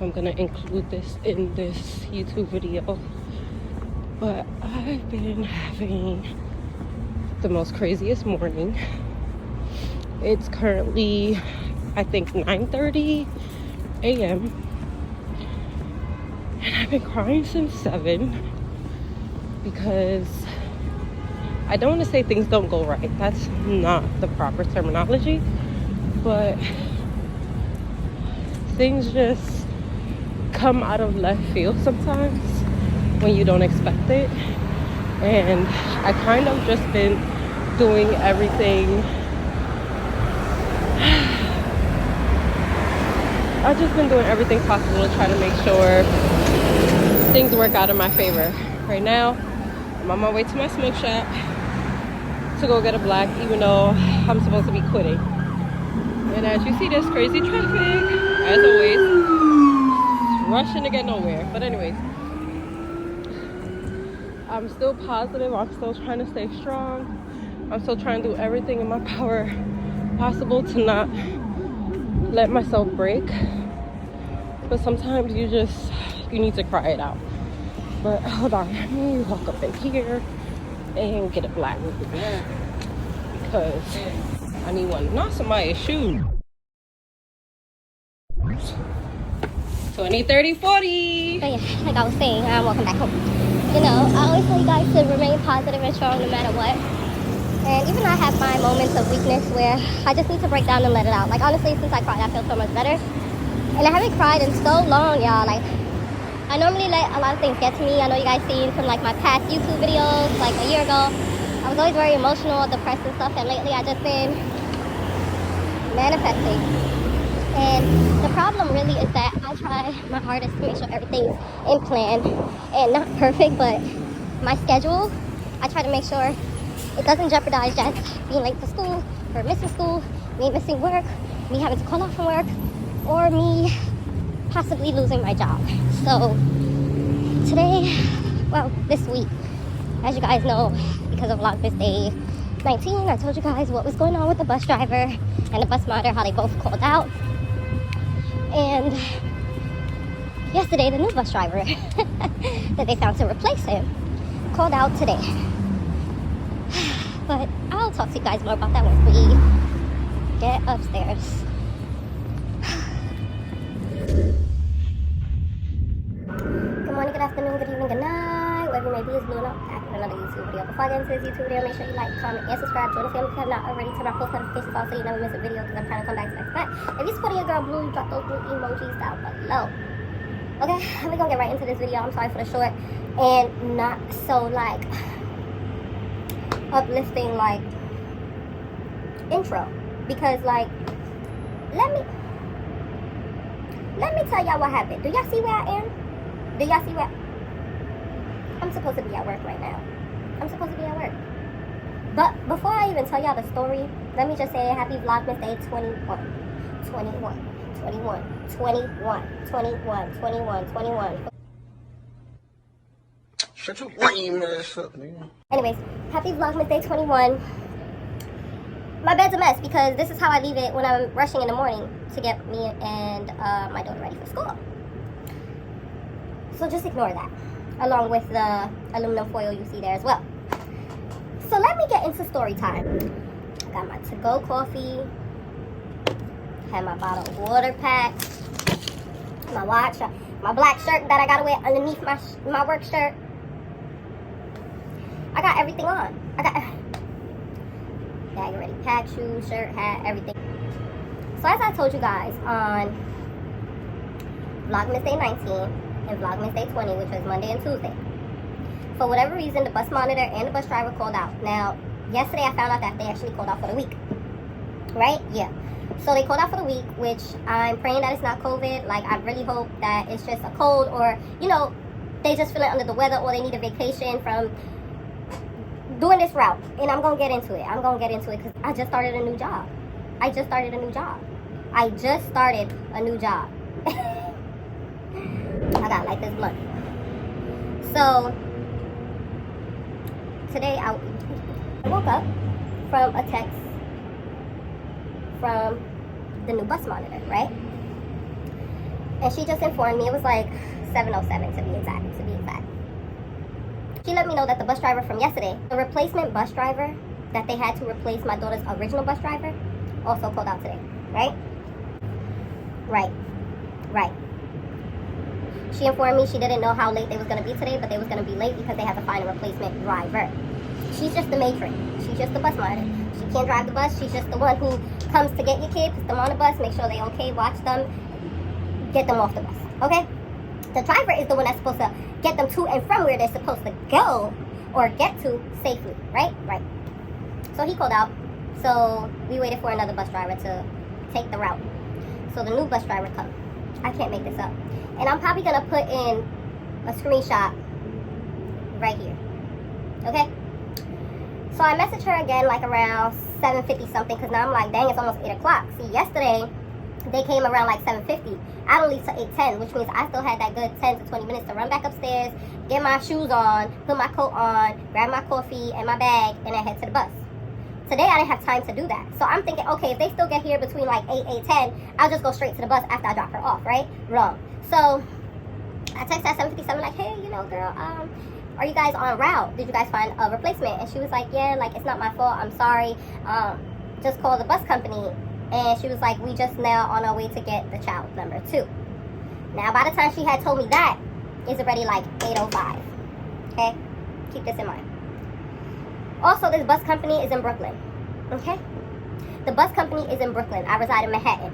if I'm gonna include this in this YouTube video, but I've been having the most craziest morning. It's currently, I think, 9:30 a.m. and I've been crying since 7 because I don't want to say things don't go right. That's not the proper terminology, but things just come out of left field sometimes when you don't expect it. And I kind of just been doing everything. I've just been doing everything possible to try to make sure things work out in my favor. Right now, I'm on my way to my smoke shop to go get a black, even though I'm supposed to be quitting. And as you see, there's crazy traffic, as always, rushing to get nowhere. But anyways, I'm still positive. I'm still trying to stay strong. I'm still trying to do everything in my power possible to not let myself break. But sometimes you need to cry it out. But hold on, let me walk up in here and get a black because I need one. Not somebody's shoe. 20, 30, 40. But yeah, like I was saying, welcome back home. You know, I always tell you guys to remain positive and strong no matter what. And even I have my moments of weakness where I just need to break down and let it out. Like honestly, since I cried, I feel so much better. And I haven't cried in so long, y'all. Like, I normally let a lot of things get to me. I know you guys seen from like my past YouTube videos, like a year ago. I was always very emotional, depressed and stuff. And lately, I just been manifesting. And the problem really is that I try my hardest to make sure everything's in plan and not perfect, but my schedule, I try to make sure it doesn't jeopardize just being late to school or missing school, me missing work, me having to call off from work, or me possibly losing my job. So today, well, this week, as you guys know, because of Vlogmas Day 19, I told you guys what was going on with the bus driver and the bus monitor, how they both called out. And yesterday, the new bus driver that they found to replace him called out today. But I'll talk to you guys more about that once we get upstairs. Good morning, good afternoon, good evening, good night. Wherever you may be, is blowing up back in another YouTube video. Before I get into this YouTube video, make sure you like, comment, and subscribe. Join the family if you have not already. Turn on post notifications on so you never miss a video because I'm trying to come back to next time. If you're supporting your girl Blue, you drop those blue emojis down below. Okay, we're gonna get right into this video. I'm sorry for the short and not so like uplifting like intro, because like let me tell y'all what happened. Do y'all see where I am? Do y'all see where I'm supposed to be at work right now? I'm supposed to be at work. But before I even tell y'all the story, let me just say happy Vlogmas Day 21. Shut your lame ass up, nigga. Anyways, happy Vlogmas Day 21. My bed's a mess because this is how I leave it when I'm rushing in the morning to get me and my daughter ready for school. So just ignore that, along with the aluminum foil you see there as well. So let me get into story time. I got my to-go coffee, had my bottle of water packed, my watch, my black shirt that I gotta wear underneath my work shirt. I got everything on. I got bag already packed, shoes, shirt, hat, everything. So as I told you guys on Vlogmas Day 19 and Vlogmas Day 20, which was Monday and Tuesday, for whatever reason, the bus monitor and the bus driver called out. Now, yesterday I found out that they actually called out for the week. Right? Yeah. So they called out for the week, which I'm praying that it's not COVID. Like, I really hope that it's just a cold, or, you know, they just feeling under the weather, or they need a vacation from doing this route. And I'm going to get into it. I'm going to get into it because I just started a new job. I just started a new job. I got like this blunt. So today I woke up from a text from the new bus monitor, right? And she just informed me, it was like 7:07 to be exact. She let me know that the bus driver from yesterday, the replacement bus driver that they had to replace my daughter's original bus driver, also called out today, right? Right. She informed me she didn't know how late they was going to be today, but they was going to be late because they had to find a replacement driver. She's just the matron. She's just the bus monitor. She can't drive the bus. She's just the one who comes to get your kid, puts them on the bus, make sure they're okay, watch them, get them off the bus, okay? The driver is the one that's supposed to get them to and from where they're supposed to go or get to safely, right? Right. So he called out. So we waited for another bus driver to take the route. So the new bus driver comes. I can't make this up. And I'm probably going to put in a screenshot right here. Okay? So I messaged her again like around 7:50 something because now I'm like, dang, it's almost 8 o'clock. See, yesterday they came around like 7:50. I don't leave till 8:10, which means I still had that good 10 to 20 minutes to run back upstairs, get my shoes on, put my coat on, grab my coffee and my bag, and then head to the bus. Today I didn't have time to do that. So I'm thinking, okay, if they still get here between like 8:10, I'll just go straight to the bus after I drop her off, right? Wrong. So I texted at 7:57 like, hey, girl, are you guys on route? Did you guys find a replacement? And she was like, yeah, like, it's not my fault. I'm sorry. Just call the bus company. And she was like, we just now on our way to get the child number 2. Now, by the time she had told me that, it's already like 8:05. Okay? Keep this in mind. Also, this bus company is in Brooklyn. Okay? The bus company is in Brooklyn. I reside in Manhattan.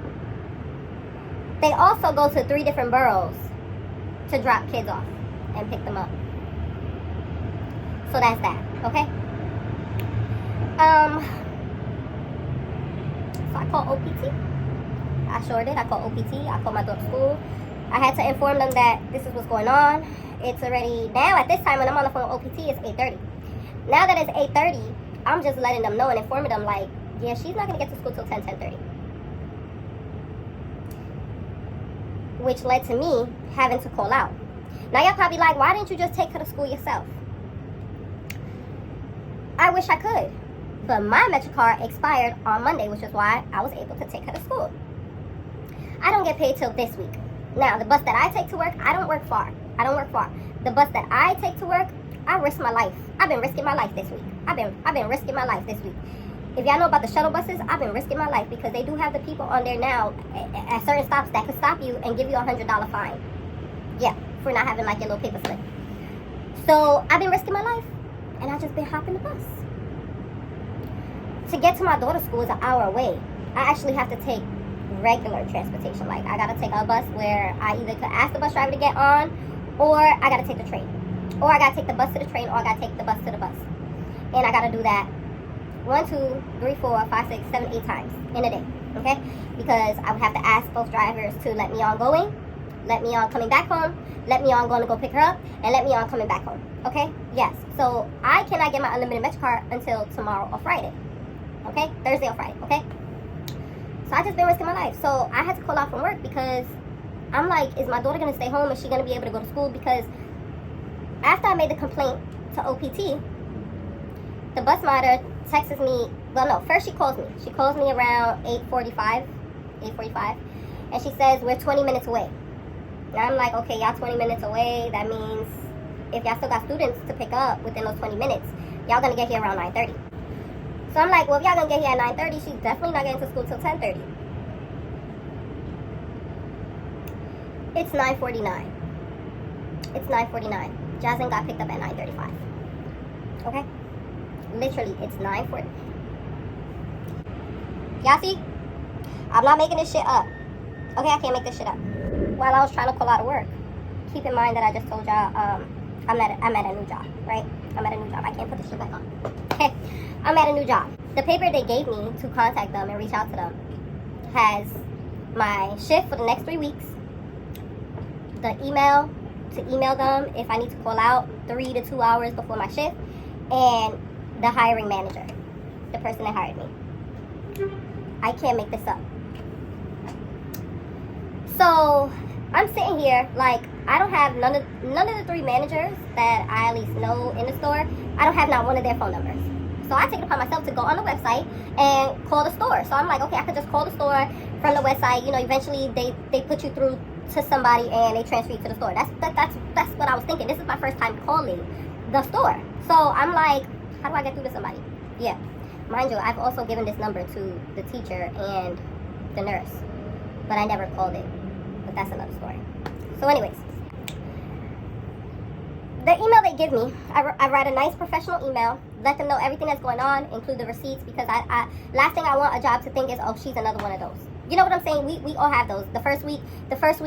They also go to 3 different boroughs to drop kids off and pick them up. So that's that. Okay? So I called OPT. I sure did. I called OPT. I called my daughter's school. I had to inform them that this is what's going on. It's already, now at this time when I'm on the phone with OPT, it's 8:30. Now that it's 8:30, I'm just letting them know and informing them like, yeah, she's not going to get to school till 10:30. Which led to me having to call out. Now y'all probably like, why didn't you just take her to school yourself? I wish I could. But my MetroCard expired on Monday, which is why I was able to take her to school. I don't get paid till this week. Now, the bus that I take to work, I don't work far. The bus that I take to work, I risk my life. I've been risking my life this week. I've been risking my life this week. If y'all know about the shuttle buses, I've been risking my life because they do have the people on there now at certain stops that could stop you and give you $100 fine. Yeah, for not having like your little paper slip. So I've been risking my life and I just been hopping the bus. To get to my daughter's school is an hour away. I actually have to take regular transportation. Like, I gotta take a bus where I either could ask the bus driver to get on, or I gotta take the train. Or I gotta take the bus to the train, or I gotta take the bus to the bus. And I gotta do that 1, 2, 3, 4, 5, 6, 7, 8 times in a day. Okay? Because I would have to ask both drivers to let me on going, let me on coming back home, let me on going to go pick her up, and let me on coming back home. Okay? Yes. So I cannot get my unlimited MetroCard until tomorrow or Friday. Okay? Thursday or Friday. Okay? So I just been risking my life. So I had to call out from work because I'm like, is my daughter going to stay home? Is she going to be able to go to school? Because after I made the complaint to OPT, the bus monitor texts me. Well, no. First she calls me. She calls me around 8:45. And she says, we're 20 minutes away. And I'm like, okay, y'all 20 minutes away. That means if y'all still got students to pick up within those 20 minutes, y'all going to get here around 9:30. So I'm like, well, if y'all gonna get here at 9:30, she's definitely not getting to school till 10:30. It's 9:49. It's 9:49. Jasmine got picked up at 9:35. Okay? Literally, it's 9:40. Y'all see? I'm not making this shit up. Okay, I can't make this shit up. While I was trying to call out of work, keep in mind that I just told y'all I'm at a new job, right? I'm at a new job. I can't put this shit back on. Okay, I'm at a new job. The paper they gave me to contact them and reach out to them has my shift for the next 3 weeks, the email to email them if I need to call out 3 to 2 hours before my shift, and the hiring manager, the person that hired me. I can't make this up. So I'm sitting here like I don't have none of the 3 managers that I at least know in the store. I don't have not one of their phone numbers. So I take it upon myself to go on the website and call the store. So I'm like, okay, I could just call the store from the website. You know, eventually they put you through to somebody and they transfer you to the store. That's what I was thinking. This is my first time calling the store. So I'm like, how do I get through to somebody? Yeah. Mind you, I've also given this number to the teacher and the nurse, but I never called it. But that's another story. So anyways, the email they give me, I write a nice professional email, let them know everything that's going on, include the receipts, because I last thing I want a job to think is, oh, she's another one of those. You know what I'm saying? We all have those. The first week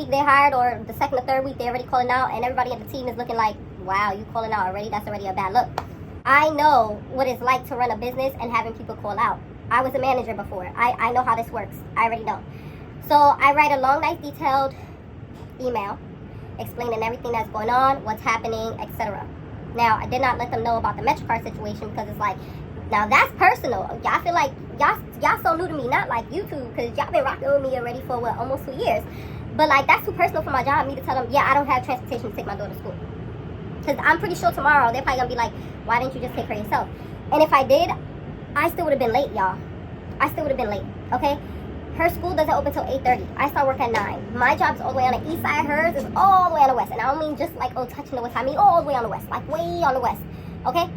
they hired, or the second or third week, they're already calling out, and everybody in the team is looking like, wow, you calling out already? That's already a bad look. I know what it's like to run a business and having people call out. I was a manager before. I know how this works. I already know. So I write a long, nice, detailed email explaining everything that's going on, what's happening, etc. Now, I did not let them know about the MetroCard situation because it's like, now that's personal. Y'all feel like y'all so new to me, not like YouTube, because y'all been rocking with me already for what, almost 2 years. But like, that's too personal for my job, me to tell them, yeah, I don't have transportation to take my daughter to school. Because I'm pretty sure tomorrow they're probably gonna be like, why didn't you just take her yourself? And if I did, I still would have been late, y'all. I still would have been late, okay? Her school doesn't open till 8:30. I start work at 9. My job's all the way on the east side. Hers is all the way on the west. And I don't mean just like, oh, touching the west. I mean all the way on the west. Like way on the west. Okay?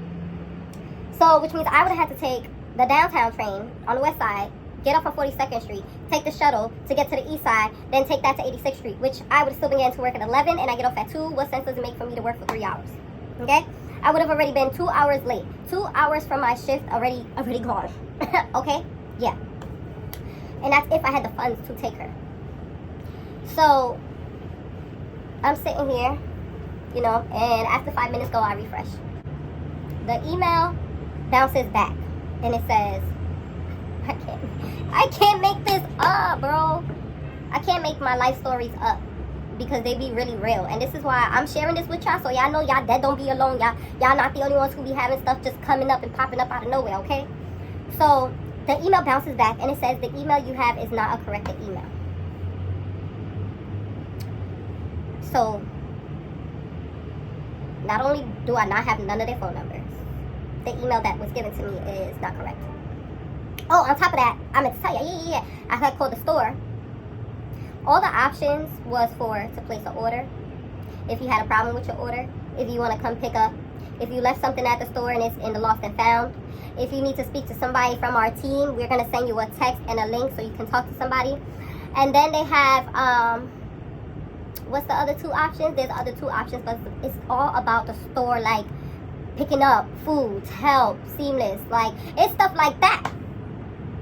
So, which means I would have had to take the downtown train on the west side, get off on 42nd Street, take the shuttle to get to the east side, then take that to 86th Street, which I would have still been getting to work at 11, and I get off at 2. What sense does it make for me to work for 3 hours? Okay? I would have already been 2 hours late. 2 hours from my shift already gone. Okay? Yeah. And that's if I had the funds to take her. So, I'm sitting here, you know, and after 5 minutes go, I refresh. The email bounces back, and it says, I can't make this up, bro. I can't make my life stories up because they be really real. And this is why I'm sharing this with y'all, so y'all know y'all dead don't be alone. Y'all not the only ones who be having stuff just coming up and popping up out of nowhere, okay? So, the email bounces back and it says the email you have is not a corrected email. So, not only do I not have none of their phone numbers, the email that was given to me is not correct. Oh, on top of that, I meant to tell you, I had called the store. All the options was to place an order, if you had a problem with your order, if you want to come pick up, if you left something at the store and it's in the lost and found, if you need to speak to somebody from our team, we're going to send you a text and a link so you can talk to somebody. And then they have, what's the other 2 options? There's other 2 options, but it's all about the store, like picking up, food, help, seamless, like, it's stuff like that.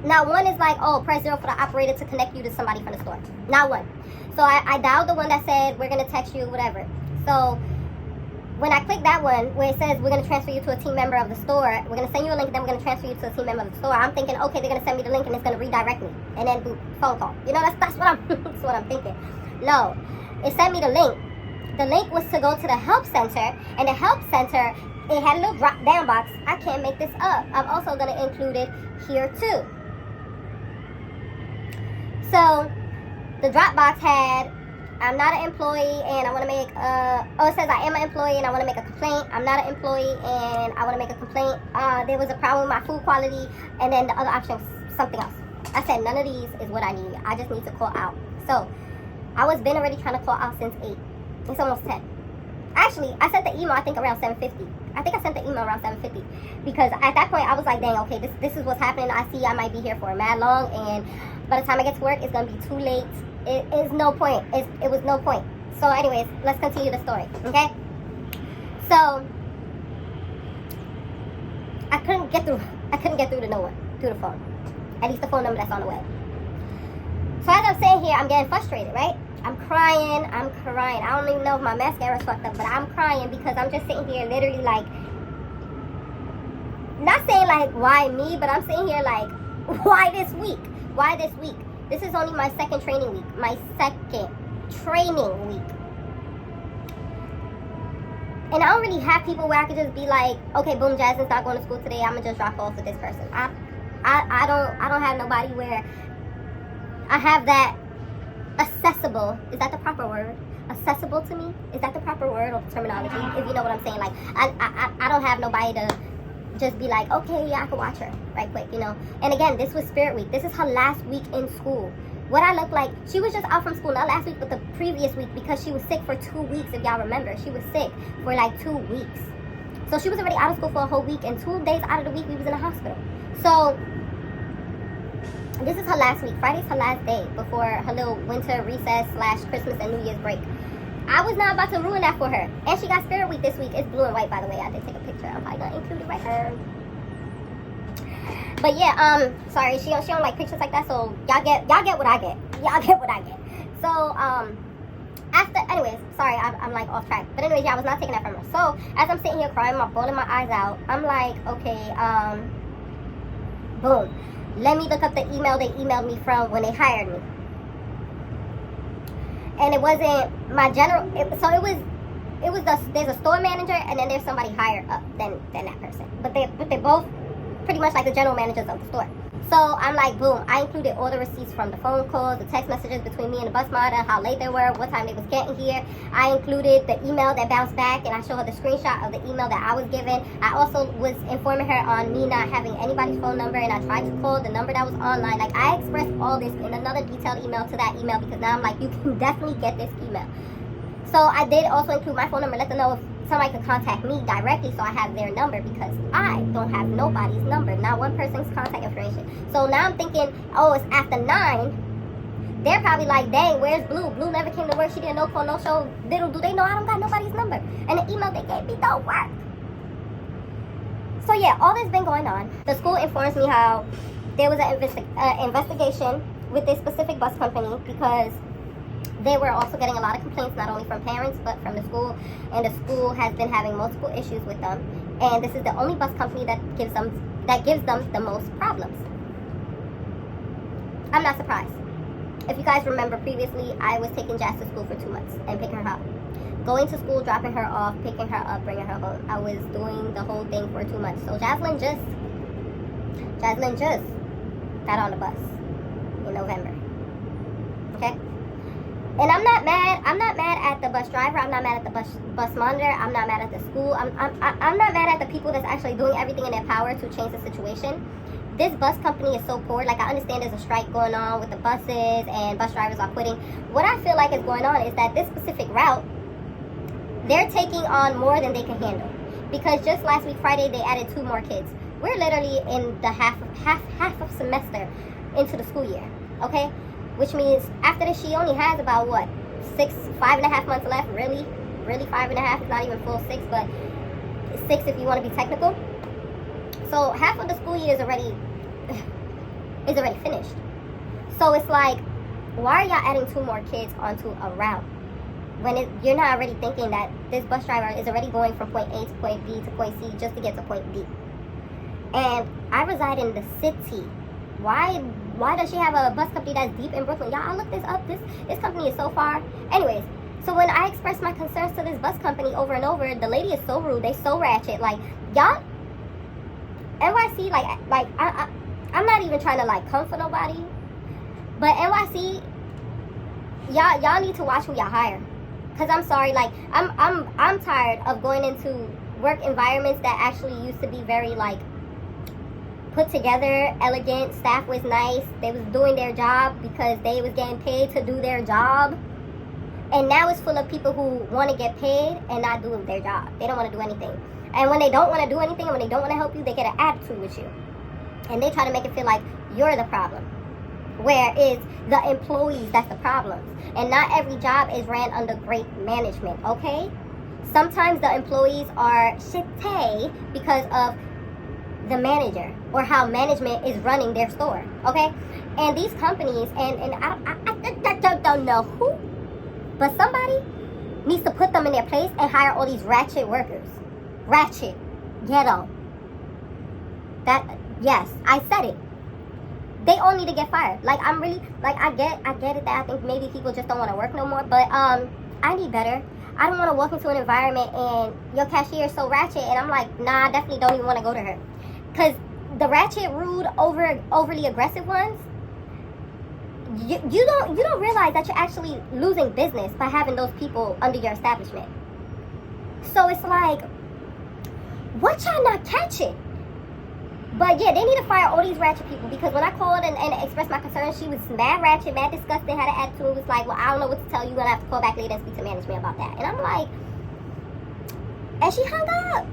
Now, one is like, oh, press 0 for the operator to connect you to somebody from the store. Not one. So I dialed the one that said, we're going to text you, whatever. So when I click that one where it says we're going to transfer you to a team member of the store, we're going to send you a link, and then we're going to transfer you to a team member of the store, I'm thinking, okay, they're going to send me the link and it's going to redirect me. And then boop, phone call. You know, that's what I'm that's what I'm thinking. No, it sent me the link. The link was to go to the help center, and the help center, it had a little drop down box. I can't make this up. I'm also going to include it here too. So the drop box had, I'm not an employee and I want to make it says I am an employee and I want to make a complaint. I'm not an employee and I want to make a complaint. There was a problem with my food quality, and then the other option was something else. I said none of these is what I need. I just need to call out. So I was been already trying to call out since 8. It's almost 10. Actually, I sent the email I think around 7:50. I think I sent the email around 7:50 because at that point I was like, dang, okay, this is what's happening. I see I might be here for a mad long, and by the time I get to work, it's gonna be too late. It is no point. It was no point. So, anyways, let's continue the story. Okay. So I couldn't get through to no one through the phone. At least the phone number that's on the way. So as I'm sitting here, I'm getting frustrated, right? I'm crying. I don't even know if my mascara's fucked up, but I'm crying because I'm just sitting here literally like, not saying like, why me, but I'm sitting here like, why this week? Why this week? This is only my second training week. My second training week. And I don't really have people where I could just be like, okay, boom, Jasmine's not going to school today. I'm going to just drop off with this person. I don't have nobody where I have that accessible. Is that the proper word? Accessible to me? Is that the proper word or terminology? If you know what I'm saying. Like, I don't have nobody to just be like, okay, yeah, I can watch her right quick, you know. And again, this was Spirit Week. This is her last week in school. what I look like. She was just out from school, not last week, but the previous week, because she was sick for 2 weeks, if y'all remember. She was sick for like 2 weeks. So she was already out of school for a whole week, and 2 days out of the week, we was in the hospital. So this is her last week. Friday's her last day before her little winter recess / Christmas and New Year's break. I was not about to ruin that for her. And she got Spirit Week this week. It's blue and white, by the way. I did take a picture. I'm probably gonna include it right here. But yeah, sorry, she don't like pictures like that, so y'all get what I get. Y'all get what I get. So, anyways, sorry, I'm like off track. But anyways, yeah, I was not taking that from her. So, as I'm sitting here crying, I'm bawling my eyes out, I'm like, okay, boom. Let me look up the email they emailed me from when they hired me. And it wasn't my general, there's a store manager, and then there's somebody higher up than that person. But they're both pretty much like the general managers of the store. So I'm like, boom, I included all the receipts from the phone calls, the text messages between me and the bus monitor, how late they were, what time they was getting here. I included the email that bounced back, and I showed her the screenshot of the email that I was given. I also was informing her on me not having anybody's phone number, and I tried to call the number that was online. Like, I expressed all this in another detailed email to that email, because now I'm like, you can definitely get this email. So I did also include my phone number, let them know if somebody could contact me directly, so I have their number, because I don't have nobody's number, not one person's contact information. So now I'm thinking, oh, it's after 9. They're probably like, dang, where's Blue? Blue never came to work. She didn't no call, no show. Little do they know I don't got nobody's number. And the email they gave me don't work. So yeah, all this been going on. The school informs me how there was an investigation with this specific bus company, because they were also getting a lot of complaints, not only from parents, but from the school. And the school has been having multiple issues with them. And this is the only bus company that gives them the most problems. I'm not surprised. If you guys remember previously, I was taking Jazz to school for 2 months and picking her up. Going to school, dropping her off, picking her up, bringing her home. I was doing the whole thing for 2 months. So Jaslyn just got on the bus in November. Okay? And I'm not mad at the bus driver. I'm not mad at the bus monitor. I'm not mad at the school. I'm not mad at the people that's actually doing everything in their power to change the situation. This bus company is so poor. Like, I understand there's a strike going on with the buses and bus drivers are quitting. What I feel like is going on is that this specific route, they're taking on more than they can handle. Because just last week, Friday, they added 2 more kids. We're literally in the half of semester into the school year, okay? Which means after this, she only has about, what, 5.5 months left, really 5.5, it's not even full 6, but 6 if you want to be technical. So half of the school year is already finished. So it's like, why are y'all adding 2 more kids onto a route when you're not already thinking that this bus driver is already going from point A to point B to point C just to get to point D? And I reside in the city. Why does she have a bus company that's deep in Brooklyn? Y'all, I looked this up. This company is so far. Anyways, so when I expressed my concerns to this bus company over and over, the lady is so rude. They so ratchet. Like, y'all, NYC, I'm not even trying to like come for nobody, but NYC, y'all need to watch who y'all hire. Cause I'm sorry, like I'm tired of going into work environments that actually used to be very like put together, elegant, staff was nice, they was doing their job because they was getting paid to do their job. And now it's full of people who want to get paid and not do their job. They don't want to do anything. And when they don't want to do anything, and when they don't want to help you, they get an attitude with you. And they try to make it feel like you're the problem. Where it's the employees that's the problem. And not every job is ran under great management, okay? Sometimes the employees are shitty because of the manager or how management is running their store, okay? And these companies, and I don't know who, but somebody needs to put them in their place and hire all these ratchet workers. Ratchet, ghetto. Yes, I said it. They all need to get fired. Like, I'm really, like, I get it that I think maybe people just don't want to work no more, but I need better. I don't want to walk into an environment and your cashier is so ratchet and I'm like, nah, I definitely don't even want to go to her. Because the ratchet, rude, overly aggressive ones, you don't realize that you're actually losing business by having those people under your establishment. So it's like, what y'all not catching? But yeah, they need to fire all these ratchet people, because when I called and expressed my concern, she was mad ratchet, mad disgusting, had an attitude, was like, well, I don't know what to tell you, gonna have to call back later and speak to management about that. And I'm like, and she hung up.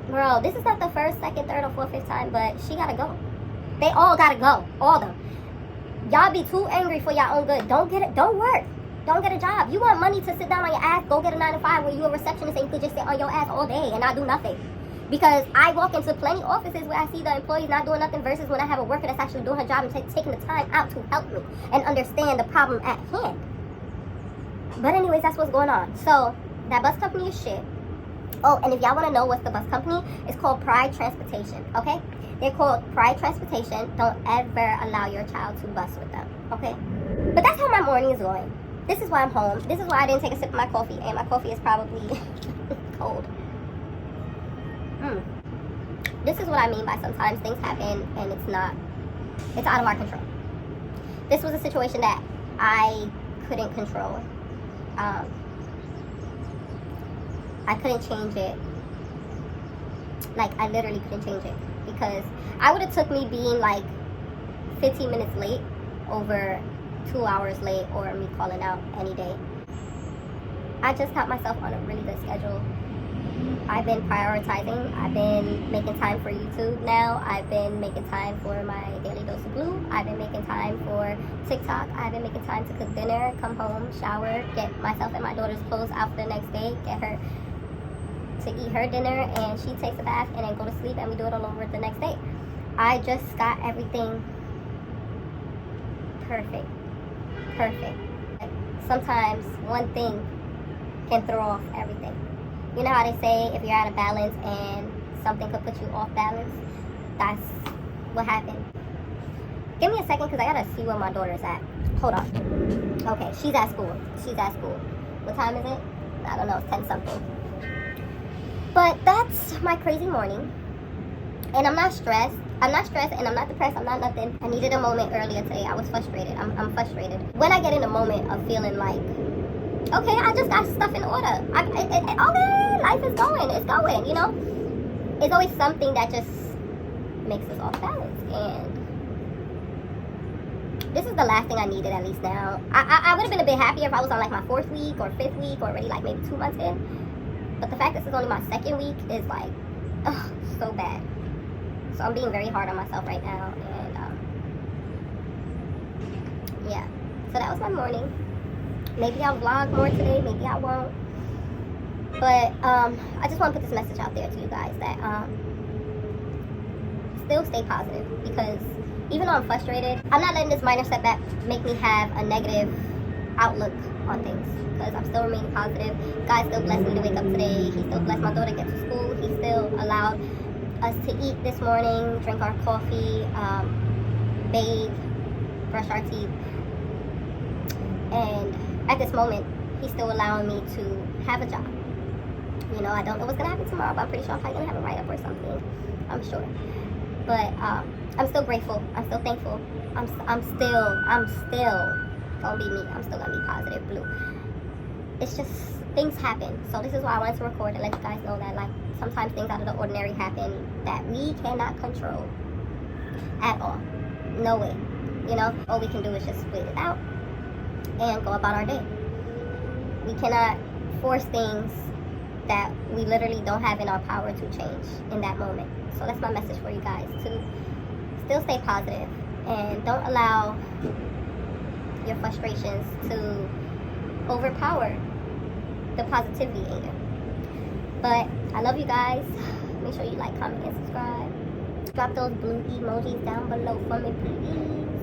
Bro, this is not the first, second, third, or fourth, fifth time, but she gotta go. They all gotta go. All of them. Y'all be too angry for your own good. Don't get it. Don't work. Don't get a job. You want money to sit down on your ass, go get a 9 to 5 where you a receptionist and you could just sit on your ass all day and not do nothing. Because I walk into plenty offices where I see the employees not doing nothing versus when I have a worker that's actually doing her job and taking the time out to help me and understand the problem at hand. But anyways, that's what's going on. So that bus company is shit. Oh, and if y'all want to know what's the bus company, it's called Pride Transportation, okay? They're called Pride Transportation. Don't ever allow your child to bus with them, okay? But that's how my morning is going. This is why I'm home. This is why I didn't take a sip of my coffee, and my coffee is probably cold. This is what I mean by sometimes things happen and it's out of our control. This was a situation that I couldn't control. I couldn't change it. Like, I literally couldn't change it, because I would have took me being like 15 minutes late over 2 hours late or me calling out any day. I just got myself on a really good schedule. I've been prioritizing. I've been making time for YouTube now. I've been making time for my daily dose of blue. I've been making time for TikTok. I've been making time to cook dinner, come home, shower, get myself and my daughter's clothes out for the next day, get her to eat her dinner, and she takes a bath and then go to sleep, and we do it all over the next day. I just got everything perfect. Sometimes one thing can throw off everything. You know how they say if you're out of balance and something could put you off balance? That's what happened. Give me a second, because I gotta see where my daughter's at. Hold on. Okay, she's at school. What time is it? I don't know, it's 10 something. But that's my crazy morning. And I'm not stressed. And I'm not depressed. I'm not nothing. I needed a moment earlier today. I was frustrated. I'm frustrated. When I get in a moment of feeling like, okay, I just got stuff in order. Okay, life is going. It's going, you know? It's always something that just makes us off balance. And this is the last thing I needed, at least now. I would have been a bit happier if I was on like my 4th week or 5th week, or already like maybe 2 months in. But the fact that this is only my 2nd week is like, ugh, so bad. So I'm being very hard on myself right now. And yeah. So that was my morning. Maybe I'll vlog more today, maybe I won't. But I just want to put this message out there to you guys that still stay positive, because even though I'm frustrated, I'm not letting this minor setback make me have a negative outlook on things, because I'm still remaining positive. God still blessed me to wake up today. He still blessed my daughter to get to school. He still allowed us to eat this morning, drink our coffee, bathe, brush our teeth. And at this moment, he's still allowing me to have a job. You know, I don't know what's gonna happen tomorrow, but I'm pretty sure I'm probably gonna have a write-up or something. I'm sure. But I'm still grateful. I'm still thankful. I'm still gonna be me. I'm still gonna be positive, blue. It's just, things happen. So this is why I wanted to record and let you guys know that, like, sometimes things out of the ordinary happen that we cannot control at all. No way. You know, all we can do is just wait it out and go about our day. We cannot force things that we literally don't have in our power to change in that moment. So that's my message for you guys, to still stay positive and don't allow your frustrations to overpower the positivity in you. But I love you guys. Make sure you like, comment, and subscribe. Drop those blue emojis down below for me, please.